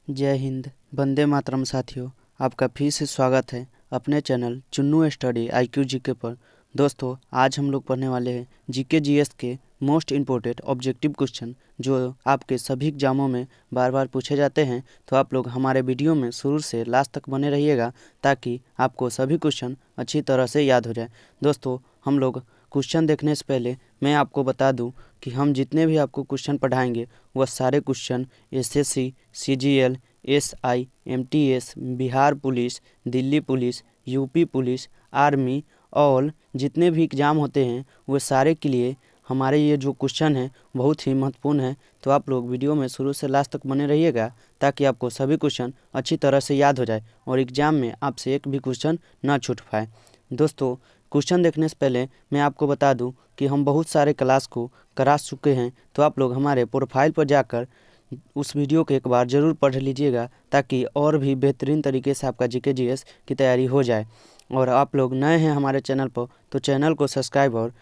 जय हिंद, वंदे मातरम साथियों। आपका फिर से स्वागत है अपने channel Chunnu study IQ GK पर। दोस्तों, आज हम लोग पढ़ने वाले हैं जीके जीएस के मोस्ट इम्पोर्टेंट ऑब्जेक्टिव क्वेश्चन जो आपके सभी एग्जामों में बार बार पूछे जाते हैं। तो आप लोग हमारे वीडियो में शुरू से लास्ट तक बने रहिएगा ताकि आपको सभी क्वेश्चन अच्छी तरह से याद हो जाए। दोस्तों, हम लोग क्वेश्चन देखने से पहले मैं आपको बता दूं कि हम जितने भी आपको क्वेश्चन पढ़ाएंगे वह सारे question SSC, CGL, SI, MTS, Bihar police, Delhi police, UP police, army और जितने भी एग्ज़ाम होते हैं वो सारे के लिए हमारे ये जो क्वेश्चन है बहुत ही महत्वपूर्ण है। तो आप लोग वीडियो में शुरू से लास्ट तक बने रहिएगा ताकि आपको सभी क्वेश्चन अच्छी तरह से याद हो जाए और एग्ज़ाम में आपसे एक भी क्वेश्चन ना छूट पाए। दोस्तों, क्वेश्चन देखने से पहले मैं आपको बता दूं कि हम बहुत सारे क्लास को करा चुके हैं। तो आप लोग हमारे प्रोफाइल पर जाकर उस वीडियो को एक बार ज़रूर पढ़ लीजिएगा ताकि और भी बेहतरीन तरीके से आपका जीके जीएस की तैयारी हो जाए। और आप लोग नए हैं हमारे चैनल पर तो चैनल को सब्सक्राइब और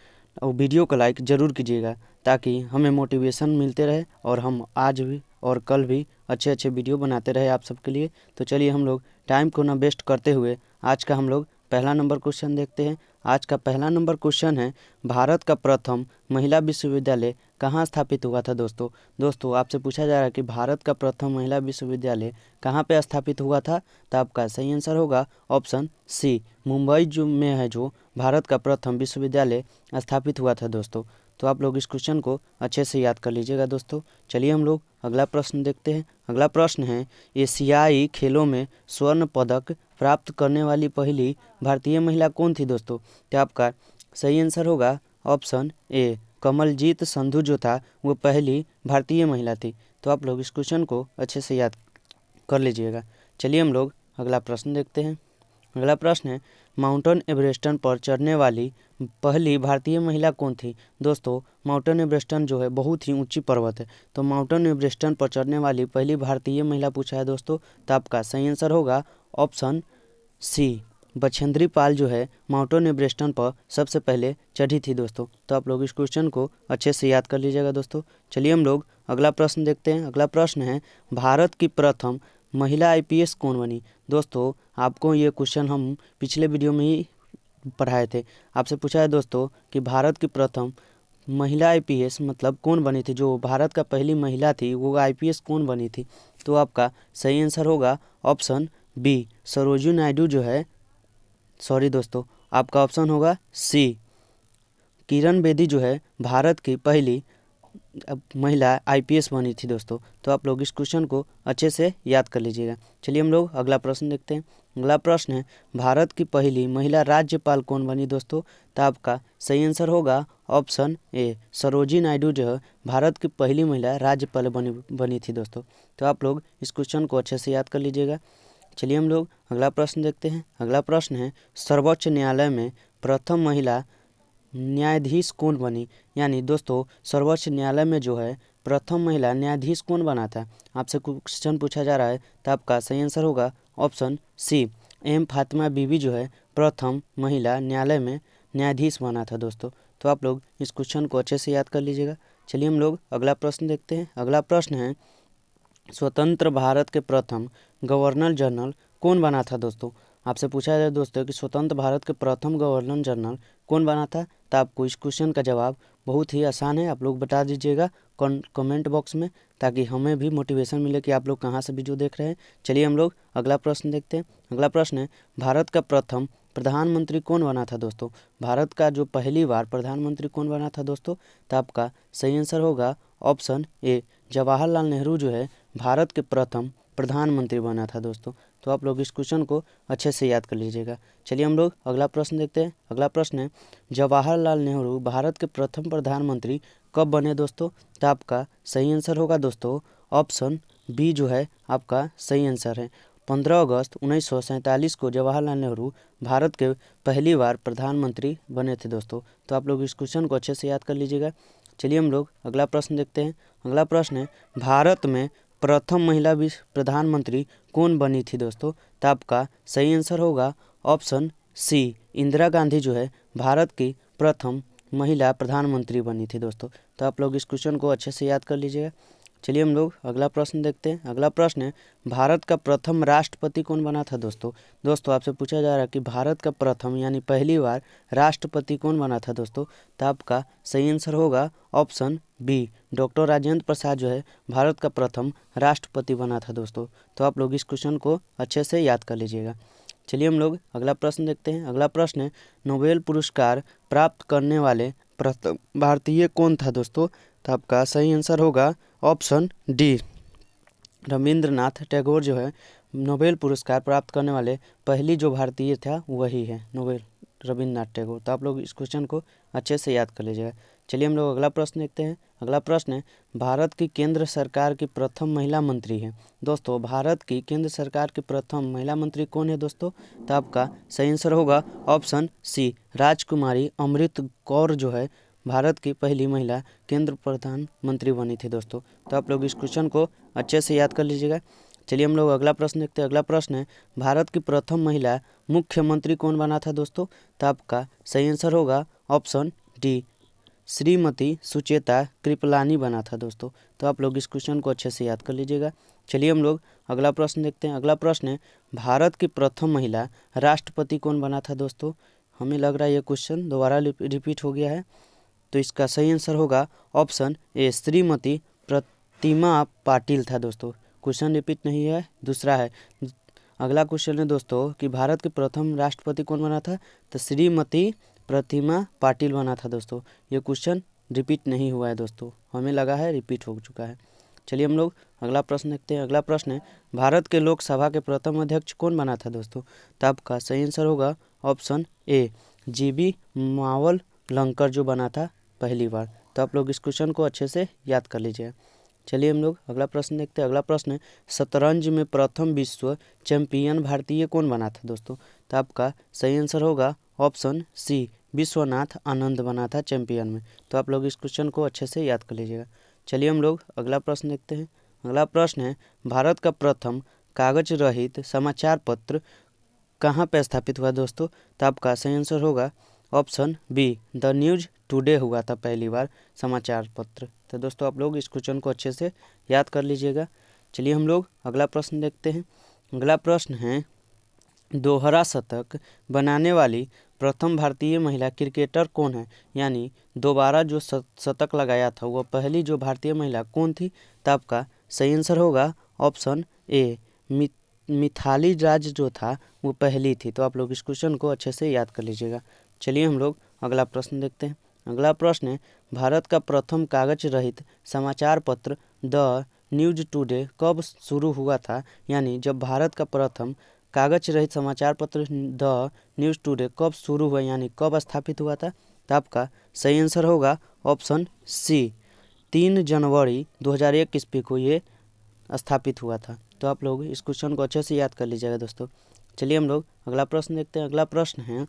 वीडियो को लाइक ज़रूर कीजिएगा ताकि हमें मोटिवेशन मिलते रहे और हम आज भी और कल भी अच्छे अच्छे वीडियो बनाते रहे आप सबके लिए। तो चलिए हम लोग टाइम को ना वेस्ट करते हुए आज का हम लोग पहला नंबर क्वेश्चन देखते हैं। आज का पहला नंबर क्वेश्चन है, भारत का प्रथम महिला विश्वविद्यालय कहाँ स्थापित हुआ था। दोस्तों आपसे पूछा जा रहा है कि भारत का प्रथम महिला विश्वविद्यालय कहाँ पे स्थापित हुआ था। तो आपका सही आंसर होगा ऑप्शन सी, मुंबई जो में है जो भारत का प्रथम विश्वविद्यालय स्थापित हुआ था दोस्तों। तो आप लोग इस क्वेश्चन को अच्छे से याद कर लीजिएगा दोस्तों। चलिए हम लोग अगला प्रश्न देखते हैं। अगला प्रश्न है, एशियाई खेलों में स्वर्ण पदक प्राप्त करने वाली पहली भारतीय महिला कौन थी दोस्तों। तो आपका सही आंसर होगा ऑप्शन ए, कमलजीत संधू जो था वो पहली भारतीय महिला थी। तो आप लोग इस क्वेश्चन को अच्छे से याद कर लीजिएगा। चलिए हम लोग अगला प्रश्न देखते हैं। अगला प्रश्न है, माउंटेन एवरेस्ट पर चढ़ने वाली पहली भारतीय महिला कौन थी। दोस्तों, माउंटेन एवरेस्ट जो है बहुत ही ऊंची पर्वत है। तो माउंटेन एवरेस्ट पर चढ़ने वाली पहली भारतीय महिला पूछा है दोस्तों। तो आपका सही आंसर होगा ऑप्शन सी, बछेंद्री पाल जो है माउंटेन एवरेस्ट पर सबसे पहले चढ़ी थी दोस्तों। तो आप लोग इस क्वेश्चन को अच्छे से याद कर लीजिएगा दोस्तों। चलिए हम लोग अगला प्रश्न देखते हैं। अगला प्रश्न है, भारत की प्रथम महिला IPS कौन बनी। दोस्तों, आपको ये क्वेश्चन हम पिछले वीडियो में ही पढ़ाए थे। आपसे पूछा है दोस्तों कि भारत की प्रथम महिला IPS मतलब कौन बनी थी, जो भारत का पहली महिला थी वो IPS कौन बनी थी। तो आपका सही आंसर होगा ऑप्शन बी, सरोजिनी नायडू जो है, सॉरी दोस्तों, आपका ऑप्शन होगा सी, किरण बेदी जो है भारत की पहली महिला IPS बनी थी दोस्तों। तो आप लोग इस क्वेश्चन को अच्छे से याद कर लीजिएगा। चलिए हम लोग अगला प्रश्न देखते हैं। अगला प्रश्न है, भारत की पहली महिला राज्यपाल कौन बनी दोस्तों। तो आपका सही आंसर होगा ऑप्शन ए, सरोजिनी नायडू जो है भारत की पहली महिला राज्यपाल बनी थी दोस्तों। तो आप लोग इस क्वेश्चन को अच्छे से याद कर लीजिएगा। चलिए हम लोग अगला प्रश्न देखते हैं। अगला प्रश्न है, सर्वोच्च न्यायालय में प्रथम महिला न्यायाधीश कौन बनी। यानी दोस्तों, सर्वोच्च न्यायालय में जो है प्रथम महिला न्यायाधीश कौन बना था, आपसे क्वेश्चन पूछा जा रहा है। तो आपका सही आंसर होगा ऑप्शन सी, M फातिमा बीबी जो है प्रथम महिला न्यायालय में न्यायाधीश बना था दोस्तों। तो आप लोग इस क्वेश्चन को अच्छे से याद कर लीजिएगा। चलिए हम लोग अगला प्रश्न देखते हैं। अगला प्रश्न है, स्वतंत्र भारत के प्रथम गवर्नर जनरल कौन बना था दोस्तों। आपसे पूछा जाए दोस्तों कि स्वतंत्र भारत के प्रथम गवर्नर जनरल कौन बना था। तो आपको इस क्वेश्चन का जवाब बहुत ही आसान है, आप लोग बता दीजिएगा कमेंट बॉक्स में ताकि हमें भी मोटिवेशन मिले कि आप लोग कहाँ से वीडियो देख रहे हैं। चलिए हम लोग अगला प्रश्न देखते हैं। अगला प्रश्न है, भारत का प्रथम प्रधानमंत्री कौन बना था दोस्तों। भारत का जो पहली बार प्रधानमंत्री कौन बना था दोस्तों। तो आपका सही आंसर होगा ऑप्शन ए, जवाहरलाल नेहरू जो है भारत के प्रथम प्रधानमंत्री बना था दोस्तों। तो आप लोग इस क्वेश्चन को अच्छे से याद कर लीजिएगा। चलिए हम लोग अगला प्रश्न देखते हैं। अगला प्रश्न है, जवाहरलाल नेहरू भारत के प्रथम प्रधानमंत्री कब बने दोस्तों। तो आपका सही आंसर होगा दोस्तों ऑप्शन बी जो है आपका सही आंसर है। 15 अगस्त 1947 को जवाहरलाल नेहरू भारत के पहली बार प्रधानमंत्री बने थे दोस्तों। तो आप लोग इस क्वेश्चन को अच्छे से याद कर लीजिएगा। चलिए हम लोग अगला प्रश्न देखते हैं। अगला प्रश्न है, भारत में प्रथम महिला प्रधानमंत्री कौन बनी थी दोस्तों। तो आपका सही आंसर होगा ऑप्शन सी, इंदिरा गांधी जो है भारत की प्रथम महिला प्रधानमंत्री बनी थी दोस्तों। तो आप लोग इस क्वेश्चन को अच्छे से याद कर लीजिएगा। चलिए हम लोग अगला प्रश्न देखते हैं। अगला प्रश्न है, भारत का प्रथम राष्ट्रपति कौन बना था दोस्तों। दोस्तों आपसे पूछा जा रहा है कि भारत का प्रथम यानी पहली बार राष्ट्रपति कौन बना था दोस्तों। तो आपका सही आंसर होगा option B, doctor Rajendra Prasad जो है भारत का प्रथम राष्ट्रपति बना था दोस्तों। तो आप लोग इस क्वेश्चन को अच्छे से याद कर लीजिएगा। चलिए हम लोग अगला प्रश्न देखते हैं। अगला प्रश्न है, नोबेल पुरस्कार प्राप्त करने वाले प्रथम भारतीय कौन था दोस्तों। तो आपका सही आंसर होगा ऑप्शन डी, रविंद्रनाथ टैगोर जो है नोबेल पुरस्कार प्राप्त करने वाले पहली जो भारतीय था वही है नोबेल रविंद्रनाथ टैगोर। तो आप लोग इस क्वेश्चन को अच्छे से याद कर लीजिएगा। चलिए हम लोग अगला प्रश्न देखते हैं। अगला प्रश्न है, भारत की केंद्र सरकार की प्रथम महिला मंत्री है दोस्तों। भारत की केंद्र सरकार की प्रथम महिला मंत्री कौन है दोस्तों। तो आपका सही आंसर होगा ऑप्शन सी, राजकुमारी अमृत कौर जो है भारत की पहली महिला केंद्र प्रधानमंत्री बनी थी दोस्तों। तो आप लोग इस क्वेश्चन को अच्छे से याद कर लीजिएगा। चलिए हम लोग अगला प्रश्न देखते हैं। अगला प्रश्न है, भारत की प्रथम महिला मुख्यमंत्री कौन बना था दोस्तों। तो आपका सही आंसर होगा ऑप्शन डी, श्रीमती सुचेता कृपलानी बना था दोस्तों। तो आप लोग इस क्वेश्चन को अच्छे से याद कर लीजिएगा। चलिए हम लोग अगला प्रश्न देखते हैं। अगला प्रश्न है, भारत की प्रथम महिला राष्ट्रपति कौन बना था दोस्तों। हमें लग रहा है ये क्वेश्चन दोबारा रिपीट हो गया है। तो इसका सही आंसर होगा ऑप्शन ए, श्रीमती प्रतिमा पाटिल था दोस्तों। क्वेश्चन रिपीट नहीं है, दूसरा है। अगला क्वेश्चन है दोस्तों कि भारत के प्रथम राष्ट्रपति कौन बना था। तो श्रीमती प्रतिमा पाटिल बना था दोस्तों। ये क्वेश्चन रिपीट नहीं हुआ है दोस्तों, हमें लगा है रिपीट हो चुका है। चलिए हम लोग अगला प्रश्न देखते हैं। अगला प्रश्न है, भारत के लोकसभा के प्रथम अध्यक्ष कौन बना था दोस्तों। तो आपका सही आंसर होगा ऑप्शन ए, जीबी मावल लंकर जो बना था पहली बार। तो आप लोग इस क्वेश्चन को अच्छे से याद कर लीजिए। चलिए हम लोग अगला प्रश्न देखते हैं। अगला प्रश्न है, शतरंज में प्रथम विश्व चैंपियन भारतीय कौन बना था दोस्तों। तो आपका सही आंसर होगा ऑप्शन सी, विश्वनाथ आनंद बना था चैंपियन में। तो आप लोग इस क्वेश्चन को अच्छे से याद कर लीजिएगा। चलिए हम लोग अगला प्रश्न देखते हैं। अगला प्रश्न है, भारत का प्रथम कागज रहित समाचार पत्र कहाँ पर स्थापित हुआ दोस्तों। तो आपका सही आंसर होगा option B, the news today हुआ था पहली बार समाचार पत्र। तो दोस्तों आप लोग इस क्वेश्चन को अच्छे से याद कर लीजिएगा। चलिए हम लोग अगला प्रश्न देखते हैं। अगला प्रश्न है, दोहरा शतक बनाने वाली प्रथम भारतीय महिला क्रिकेटर कौन है। यानी दोबारा जो शतक लगाया था वो पहली जो भारतीय महिला कौन थी। तो आपका सही आंसर होगा ऑप्शन ए, मिथाली राज जो था वो पहली थी। तो आप लोग इस क्वेश्चन को अच्छे से याद कर लीजिएगा। चलिए हम लोग अगला प्रश्न देखते हैं। अगला प्रश्न है, भारत का प्रथम कागज रहित समाचार पत्र द न्यूज टुडे कब शुरू हुआ था। यानी जब भारत का प्रथम कागज रहित समाचार पत्र द न्यूज टुडे कब शुरू हुआ यानी कब स्थापित हुआ था। तो आपका सही आंसर होगा ऑप्शन सी, 3 जनवरी 2001 ईस्वी को ये स्थापित हुआ था। तो आप लोग इस क्वेश्चन को अच्छे से याद कर लीजिएगा दोस्तों। चलिए हम लोग अगला प्रश्न देखते हैं। अगला प्रश्न है,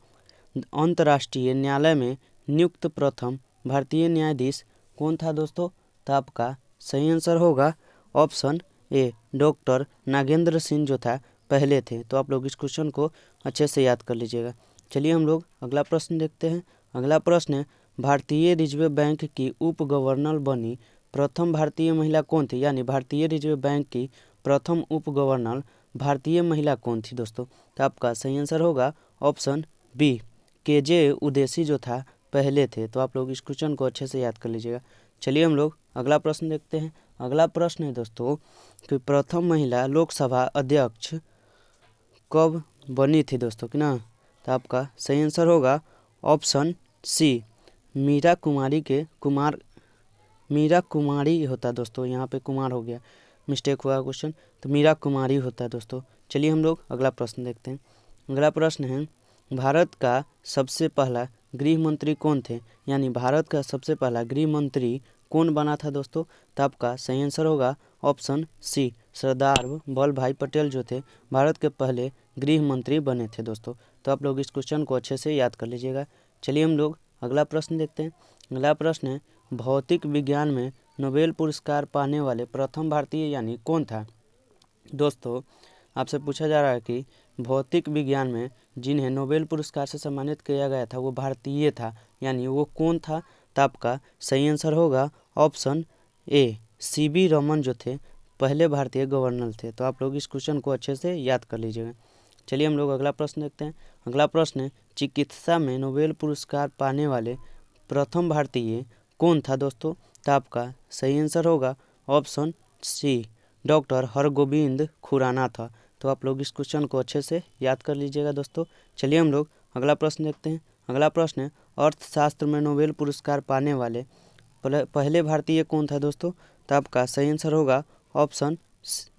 अंतर्राष्ट्रीय न्यायालय में नियुक्त प्रथम भारतीय न्यायाधीश कौन था दोस्तों। तो आपका सही आंसर होगा option A, doctor Nagendra Singh जो था पहले थे। तो आप लोग इस क्वेश्चन को अच्छे से याद कर लीजिएगा। चलिए हम लोग अगला प्रश्न देखते हैं। अगला प्रश्न है, भारतीय रिजर्व बैंक की उप गवर्नर बनी प्रथम भारतीय महिला कौन थी। यानी भारतीय रिजर्व बैंक की प्रथम उप गवर्नर भारतीय महिला कौन थी दोस्तों। तो आपका सही आंसर होगा ऑप्शन बी, केजे उदेसी जो था पहले थे। तो आप लोग इस क्वेश्चन को अच्छे से याद कर लीजिएगा। चलिए हम लोग अगला प्रश्न देखते हैं। अगला प्रश्न है दोस्तों कि प्रथम महिला लोकसभा अध्यक्ष कब बनी थी दोस्तों कि ना। तो आपका सही आंसर होगा ऑप्शन सी, मीरा कुमारी होता है दोस्तों। यहाँ पे कुमार हो गया, मिस्टेक हुआ क्वेश्चन। तो मीरा कुमारी होता है दोस्तों। चलिए हम लोग अगला प्रश्न देखते हैं। अगला प्रश्न है, भारत का सबसे पहला गृह मंत्री कौन थे। यानी भारत का सबसे पहला गृह मंत्री कौन बना था दोस्तों। तो आपका सही आंसर होगा ऑप्शन सी, सरदार वल्लभ भाई पटेल जो थे भारत के पहले गृह मंत्री बने थे दोस्तों। तो आप लोग इस क्वेश्चन को अच्छे से याद कर लीजिएगा। चलिए हम लोग अगला प्रश्न देखते हैं। अगला प्रश्न है, भौतिक विज्ञान में नोबेल पुरस्कार पाने वाले प्रथम भारतीय यानी कौन था दोस्तों। आपसे पूछा जा रहा है कि भौतिक विज्ञान में जिन्हें नोबेल पुरस्कार से सम्मानित किया गया था वो भारतीय था, यानी वो कौन था। तो आपका सही आंसर होगा ऑप्शन ए, CB रमन जो थे पहले भारतीय गवर्नर थे। तो आप लोग इस क्वेश्चन को अच्छे से याद कर लीजिएगा। चलिए हम लोग अगला प्रश्न देखते हैं। अगला प्रश्न है, चिकित्सा में नोबेल पुरस्कार पाने वाले प्रथम भारतीय कौन था दोस्तों? तो आपका सही आंसर होगा option C, doctor Hargobind Khorana था। तो आप लोग इस क्वेश्चन को अच्छे से याद कर लीजिएगा दोस्तों। चलिए हम लोग अगला प्रश्न देखते हैं। अगला प्रश्न है, अर्थशास्त्र में नोबेल पुरस्कार पाने वाले पहले भारतीय कौन था दोस्तों? तो आपका सही आंसर होगा ऑप्शन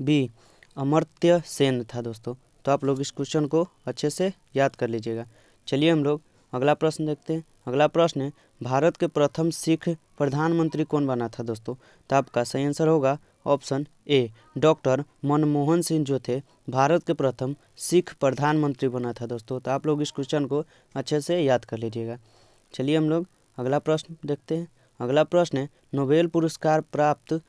बी, अमर्त्य सेन था दोस्तों। तो आप लोग इस क्वेश्चन को अच्छे से याद कर लीजिएगा। चलिए हम लोग अगला प्रश्न देखते हैं। अगला प्रश्न है, भारत के प्रथम सिख प्रधानमंत्री कौन बना था दोस्तों? तो आपका सही आंसर होगा option A, doctor Manmohan Singh जो थे भारत के प्रथम सिख प्रधानमंत्री बना था दोस्तों। तो आप लोग इस क्वेश्चन को अच्छे से याद कर लीजिएगा। चलिए हम लोग अगला प्रश्न देखते हैं। अगला प्रश्न है, नोबेल पुरस्कार प्राप्त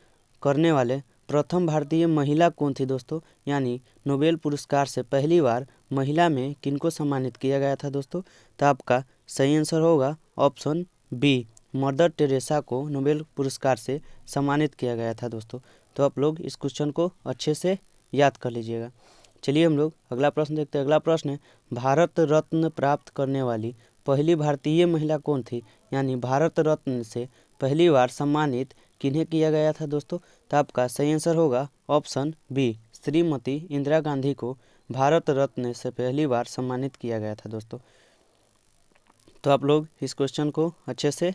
करने वाले प्रथम भारतीय महिला कौन थी दोस्तों? यानी नोबेल पुरस्कार से पहली बार महिला में किनको सम्मानित किया गया था दोस्तों? तो आपका सही आंसर होगा ऑप्शन बी, मदर टेरेसा को नोबेल पुरस्कार से सम्मानित किया गया था दोस्तों। तो आप लोग इस क्वेश्चन को अच्छे से याद कर लीजिएगा। चलिए हम लोग अगला प्रश्न देखते हैं। अगला प्रश्न है, भारत रत्न प्राप्त करने वाली पहली भारतीय महिला कौन थी? यानी भारत रत्न से पहली बार सम्मानित किन्हें किया गया था दोस्तों? तो आपका सही आंसर होगा ऑप्शन बी, श्रीमती इंदिरा गांधी को भारत रत्न से पहली बार सम्मानित किया गया था दोस्तों। तो आप लोग इस क्वेश्चन को अच्छे से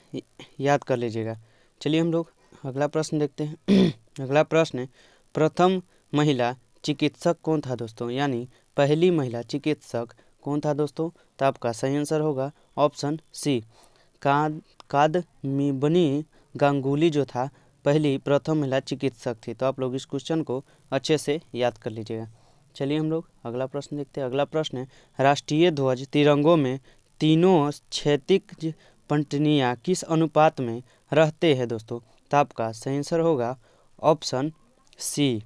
याद कर लीजिएगा। चलिए हम लोग अगला प्रश्न देखते हैं। अगला प्रश्न है, प्रथम महिला चिकित्सक कौन था दोस्तों? यानी पहली महिला चिकित्सक कौन था दोस्तों? तो आपका सही आंसर होगा ऑप्शन सी, कादम्बिनी गांगुली जो था पहली प्रथम महिला चिकित्सक थी। तो आप लोग इस क्वेश्चन को अच्छे से याद कर लीजिएगा। चलिए हम लोग अगला प्रश्न देखते हैं। अगला प्रश्न है, राष्ट्रीय ध्वज तिरंगों में तीनों क्षैतिज पंखुड़ियां किस अनुपात में रहते हैं दोस्तों? तो आपका सही आंसर होगा ऑप्शन सी,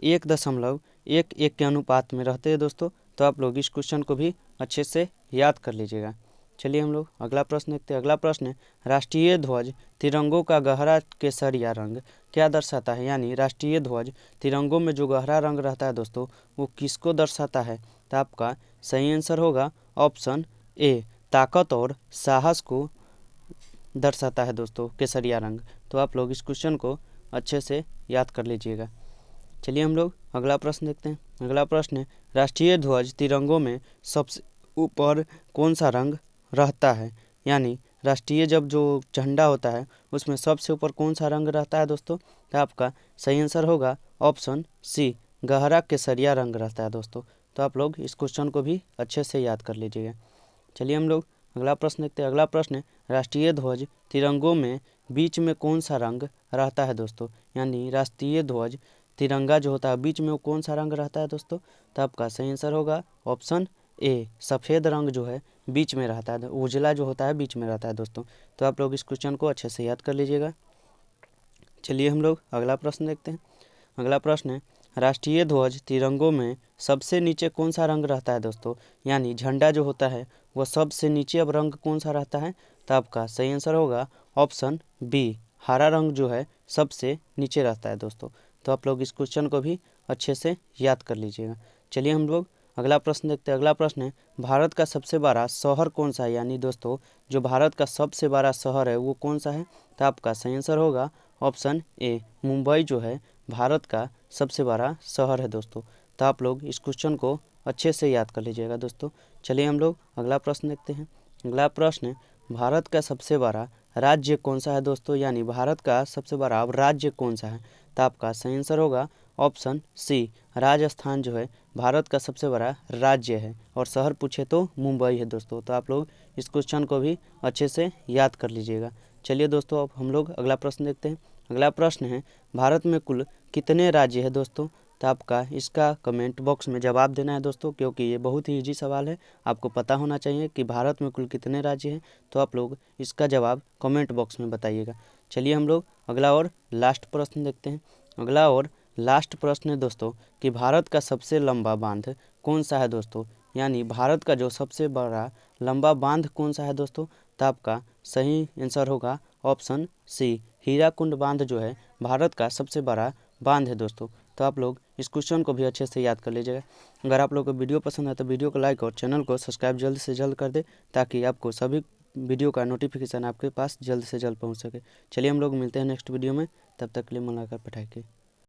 1.11 के अनुपात में रहते हैं दोस्तों। तो आप लोग इस क्वेश्चन को भी अच्छे से याद कर लीजिएगा। चलिए हम लोग अगला प्रश्न देखते हैं। अगला प्रश्न है, राष्ट्रीय ध्वज तिरंगों का गहरा केसरिया रंग क्या दर्शाता है? यानी राष्ट्रीय ध्वज तिरंगों में जो गहरा रंग रहता है दोस्तों वो किसको दर्शाता है? तो आपका सही आंसर होगा ऑप्शन ए, ताकत और साहस को दर्शाता है दोस्तों केसरिया रंग। तो आप लोग इस क्वेश्चन को अच्छे से याद कर लीजिएगा। चलिए हम लोग अगला प्रश्न देखते हैं। अगला प्रश्न है, राष्ट्रीय ध्वज तिरंगों में सबसे ऊपर कौन सा रंग रहता है? यानी राष्ट्रीय जब जो झंडा होता है उसमें सबसे ऊपर कौन सा रंग रहता है दोस्तों? तो आपका सही आंसर होगा ऑप्शन सी, गहरा केसरिया रंग रहता है दोस्तों। तो आप लोग इस क्वेश्चन को भी अच्छे से याद कर लीजिएगा। चलिए हम लोग अगला प्रश्न देखते हैं। अगला प्रश्न है, राष्ट्रीय ध्वज तिरंगों में बीच में कौन सा रंग रहता है दोस्तों? यानी राष्ट्रीय ध्वज तिरंगा जो होता है बीच में वो कौन सा रंग रहता है दोस्तों? तो आपका सही आंसर होगा ऑप्शन ए, सफ़ेद रंग जो है बीच में रहता है, उजला जो होता है बीच में रहता है दोस्तों। तो आप लोग इस क्वेश्चन को अच्छे से याद कर लीजिएगा। चलिए हम लोग अगला प्रश्न देखते हैं। अगला प्रश्न है, राष्ट्रीय ध्वज तिरंगों में सबसे नीचे कौन सा रंग रहता है दोस्तों? यानी झंडा जो होता है वह सबसे नीचे अब रंग कौन सा रहता है? तो आपका सही आंसर होगा ऑप्शन बी, हरा रंग जो है सबसे नीचे रहता है दोस्तों। तो आप लोग इस क्वेश्चन को भी अच्छे से याद कर लीजिएगा। चलिए हम लोग अगला प्रश्न देखते हैं। अगला प्रश्न है, भारत का सबसे बड़ा शहर कौन सा है? यानी दोस्तों जो भारत का सबसे बड़ा शहर है वो कौन सा है? तो आपका सही आंसर होगा ऑप्शन ए, मुंबई जो है भारत का सबसे बड़ा शहर है दोस्तों। तो आप लोग इस क्वेश्चन को अच्छे से याद कर लीजिएगा दोस्तों। चलिए हम लोग अगला प्रश्न देखते हैं। अगला प्रश्न है, भारत का सबसे बड़ा राज्य कौन सा है दोस्तों? यानी भारत का सबसे बड़ा राज्य कौन सा है? तो आपका सही आंसर होगा ऑप्शन सी, राजस्थान जो है भारत का सबसे बड़ा राज्य है और शहर पूछे तो मुंबई है दोस्तों। तो आप लोग इस क्वेश्चन को भी अच्छे से याद कर लीजिएगा। चलिए दोस्तों अब हम लोग अगला प्रश्न देखते हैं। अगला प्रश्न है, भारत में कुल कितने राज्य है दोस्तों? तो आपका इसका कमेंट बॉक्स में जवाब देना है दोस्तों, क्योंकि ये बहुत ही इजी सवाल है। आपको पता होना चाहिए कि भारत में कुल कितने राज्य हैं। तो आप लोग इसका जवाब कमेंट बॉक्स में बताइएगा। चलिए हम लोग अगला और लास्ट प्रश्न देखते हैं। अगला और लास्ट प्रश्न है दोस्तों कि भारत का सबसे लंबा बांध कौन सा है दोस्तों? यानी भारत का जो सबसे बड़ा लंबा बांध कौन सा है दोस्तों? तो आपका सही आंसर होगा ऑप्शन सी, हीराकुंड बांध जो है भारत का सबसे बड़ा बांध है दोस्तों। तो आप लोग इस क्वेश्चन को भी अच्छे से याद कर लीजिएगा। अगर आप लोग को वीडियो पसंद है तो वीडियो को लाइक और चैनल को सब्सक्राइब जल्द से जल्द कर दे, ताकि आपको सभी वीडियो का नोटिफिकेशन आपके पास जल्द से जल्द पहुंच सके। चलिए हम लोग मिलते हैं नेक्स्ट वीडियो में, तब तक के लिए मुलाकात पठाई के।